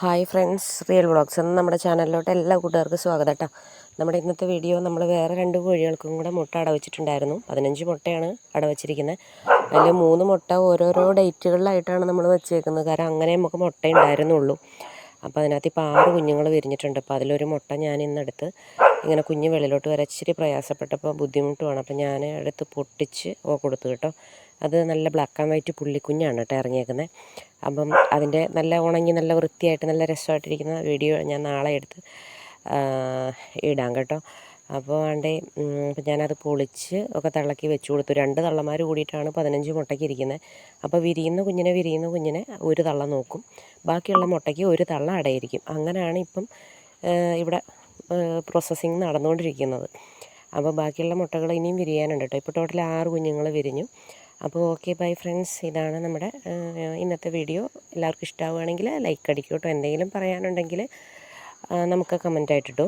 Hi friends, real vlogs എന്ന നമ്മുടെ ചാനലിലോട്ട് എല്ലാ കൂട്ടുകാർക്കും സ്വാഗതം കേട്ടോ. നമ്മുടെ ഇന്നത്തെ വീഡിയോ നമ്മൾ വേറെ 2 കോഴികൾക്കും കൂടെ മുട്ട അടവച്ചിട്ടുണ്ടായിരുന്നു. 15 മുട്ടയാണ് അടവച്ചിരിക്കുന്നത്. അതിൽ 3 മുട്ട ഓരോരോ ഡേറ്റുകളിലായിട്ടാണ് നമ്മൾ വെച്ചേക്കുന്നത്. കാരണം അങ്ങനെ നമുക്ക് മുട്ട ഉണ്ടായിരുന്നുള്ളൂ. അപ്പോൾ അതിനകത്ത് ഇപ്പോൾ 6 കുഞ്ഞുങ്ങൾ വിരിഞ്ഞിട്ടുണ്ട്. അപ്പോൾ അതിലൊരു മുട്ട ഞാൻ ഇന്നെടുത്ത് ഇങ്ങനെ കുഞ്ഞ് വെളിയിലോട്ട് വരെ ഇച്ചിരി പ്രയാസപ്പെട്ടപ്പോൾ ബുദ്ധിമുട്ടുമാണ്. അപ്പോൾ ഞാൻ എടുത്ത് പൊട്ടിച്ച് കൊടുത്തു കേട്ടോ. അത് നല്ല ബ്ലാക്ക് ആൻഡ് വൈറ്റ് പുള്ളിക്കുഞ്ഞാണ് കേട്ടോ ഇറങ്ങിയേക്കുന്നത്. അപ്പം അതിൻ്റെ നല്ല ഉണങ്ങി നല്ല വൃത്തിയായിട്ട് നല്ല രസമായിട്ടിരിക്കുന്ന വീഡിയോ ഞാൻ നാളെ എടുത്ത് ഇടാം കേട്ടോ. അപ്പോൾ അപ്പം ഞാനത് പൊളിച്ച് ഒക്കെ തിളക്കി വെച്ച് കൊടുത്തു. 2 തള്ളമാർ കൂടിയിട്ടാണ് 15 മുട്ടയ്ക്ക് ഇരിക്കുന്നത്. അപ്പോൾ വിരിയുന്ന കുഞ്ഞിനെ ഒരു തള്ള നോക്കും, ബാക്കിയുള്ള മുട്ടയ്ക്ക് ഒരു തള്ള അടയിരിക്കും. അങ്ങനെയാണ് ഇപ്പം ഇവിടെ പ്രോസസ്സിങ് നടന്നുകൊണ്ടിരിക്കുന്നത്. അപ്പോൾ ബാക്കിയുള്ള മുട്ടകൾ ഇനിയും വിരിയാനുണ്ട് കേട്ടോ. ഇപ്പോൾ ടോട്ടൽ 6 കുഞ്ഞുങ്ങൾ വിരിഞ്ഞു. അപ്പോൾ ഓക്കെ ബൈ ഫ്രണ്ട്സ്, ഇതാണ് നമ്മുടെ ഇന്നത്തെ വീഡിയോ. എല്ലാവർക്കും ഇഷ്ടമാവുകയാണെങ്കിൽ ലൈക്ക് അടിക്കും കേട്ടോ. എന്തെങ്കിലും പറയാനുണ്ടെങ്കിൽ നമുക്ക് കമൻറ്റായിട്ടിട്ടോ.